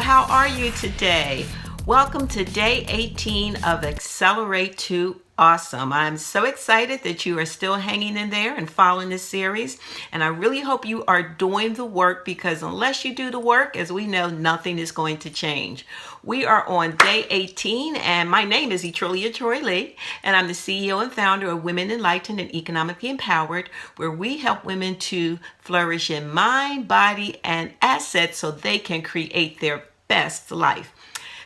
how are you today? Welcome to day 18 of Accelerate to Awesome. I'm so excited that you are still hanging in there and following this series. And I really hope you are doing the work, because unless you do the work, as we know, nothing is going to change. We are on day 18, and my name is Etrulia Troy Lee, and I'm the CEO and founder of Women Enlightened and Economically Empowered, where we help women to flourish in mind, body, and assets so they can create their best life.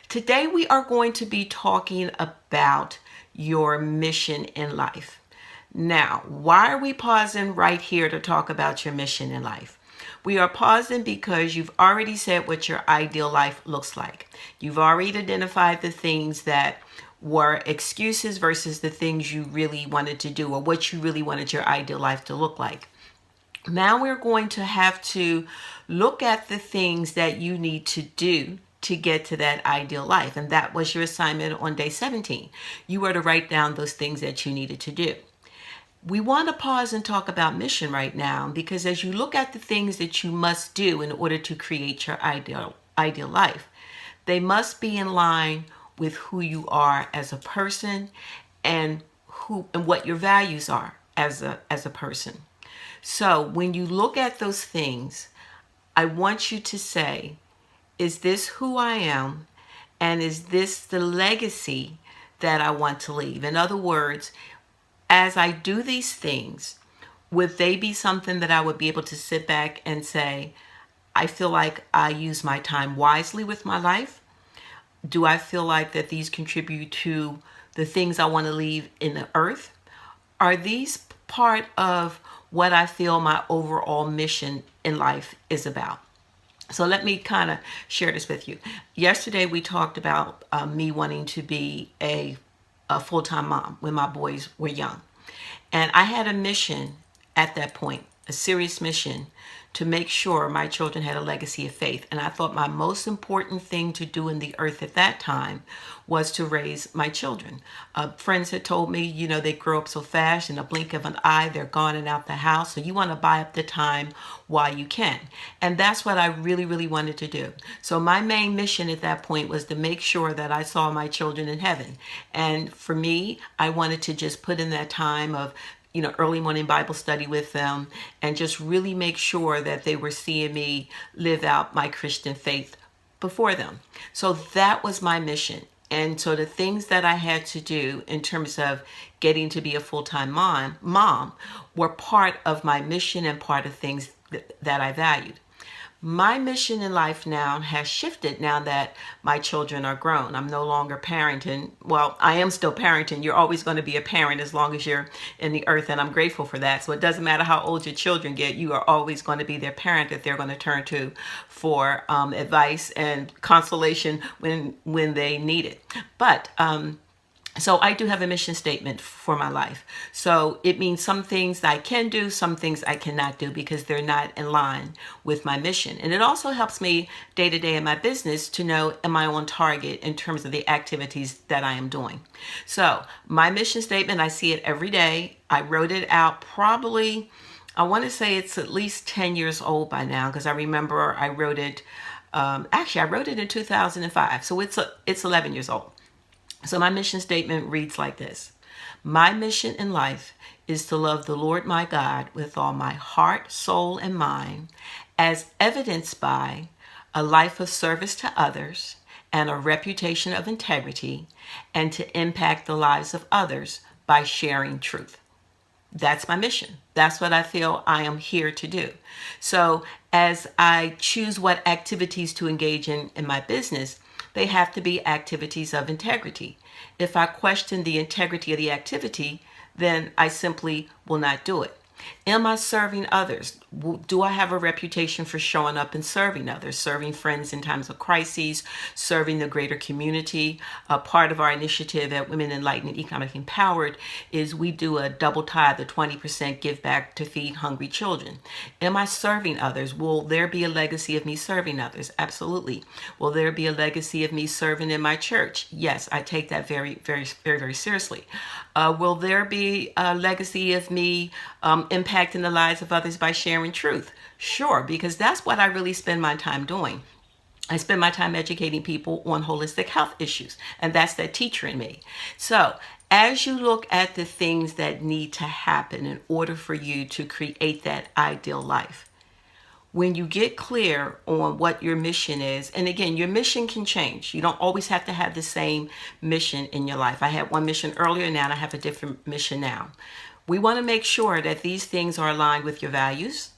Today, we are going to be talking about your mission in life. Now, why are we pausing right here to talk about your mission in life? We are pausing because you've already said what your ideal life looks like. You've already identified the things that were excuses versus the things you really wanted to do, or what you really wanted your ideal life to look like. Now we're going to have to look at the things that you need to do to get to that ideal life. And that was your assignment on day 17. You were to write down those things that you needed to do. We want to pause and talk about mission right now, because as you look at the things that you must do in order to create your ideal life, they must be in line with who you are as a person, and what your values are as a person. So when you look at those things, I want you to say, is this who I am? And is this the legacy that I want to leave? In other words, as I do these things, would they be something that I would be able to sit back and say, I feel like I use my time wisely with my life? Do I feel like that these contribute to the things I want to leave in the earth? Are these part of what I feel my overall mission in life is about? So let me kind of share this with you. Yesterday we talked about me wanting to be a full-time mom when my boys were young. And I had a mission at that point, a serious mission, to make sure my children had a legacy of faith. And I thought my most important thing to do in the earth at that time was to raise my children. Friends had told me, they grow up so fast, in a blink of an eye, they're gone and out the house. So you want to buy up the time while you can. And that's what I really, really wanted to do. So my main mission at that point was to make sure that I saw my children in heaven. And for me, I wanted to just put in that time of early morning Bible study with them, and just really make sure that they were seeing me live out my Christian faith before them. So that was my mission. And so the things that I had to do in terms of getting to be a full-time mom were part of my mission and part of things that I valued. My mission in life now has shifted now that my children are grown. I'm no longer parenting. Well, I am still parenting. You're always going to be a parent as long as you're in the earth, and I'm grateful for that. So it doesn't matter how old your children get, you are always going to be their parent that they're going to turn to for advice and consolation when they need it. But so I do have a mission statement for my life. So it means some things I can do, some things I cannot do, because they're not in line with my mission. And it also helps me day to day in my business to know, am I on target in terms of the activities that I am doing? So my mission statement, I see it every day. I wrote it out probably, I want to say it's at least 10 years old by now, because I remember I wrote it, I wrote it in 2005. So it's 11 years old. So my mission statement reads like this. My mission in life is to love the Lord my God with all my heart, soul, and mind, as evidenced by a life of service to others and a reputation of integrity, and to impact the lives of others by sharing truth. That's my mission. That's what I feel I am here to do. So as I choose what activities to engage in my business, they have to be activities of integrity. If I question the integrity of the activity, then I simply will not do it. Am I serving others? Do I have a reputation for showing up and serving others, serving friends in times of crises, serving the greater community? A part of our initiative at Women Enlightened and Economically Empowered is we do a double tithe, the 20% give back to feed hungry children. Am I serving others? Will there be a legacy of me serving others? Absolutely. Will there be a legacy of me serving in my church? Yes, I take that very, very, very, very seriously. Will there be a legacy of me impacting the lives of others by sharing truth? Sure, because that's what I really spend my time doing. I spend my time educating people on holistic health issues, and that's that teacher in me. So, as you look at the things that need to happen in order for you to create that ideal life, when you get clear on what your mission is, and again, your mission can change. You don't always have to have the same mission in your life. I had one mission earlier, now I have a different mission now. We want to make sure that these things are aligned with your values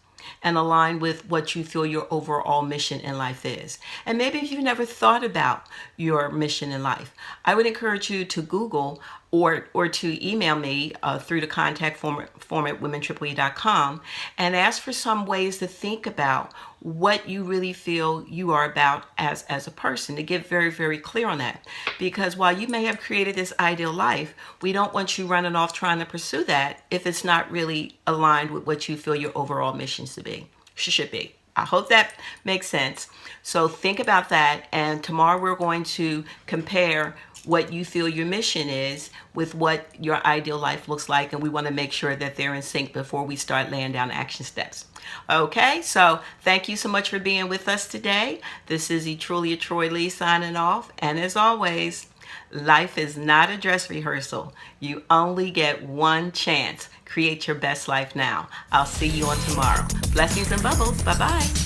and aligned with what you feel your overall mission in life is. And maybe if you've never thought about your mission in life, I would encourage you to Google or to email me through the contact form at womentriple.com and ask for some ways to think about what you really feel you are about as a person, to get very, very clear on that. Because while you may have created this ideal life, we don't want you running off trying to pursue that if it's not really aligned with what you feel your overall mission should be. I hope that makes sense. So think about that, and tomorrow we're going to compare what you feel your mission is with what your ideal life looks like, and we want to make sure that they're in sync before we start laying down action steps. Okay, so thank you so much for being with us today. This is Etrulia Troy Lee signing off, and as always, life is not a dress rehearsal. You only get one chance. Create your best life now. I'll see you on tomorrow. Blessings and bubbles. Bye-bye.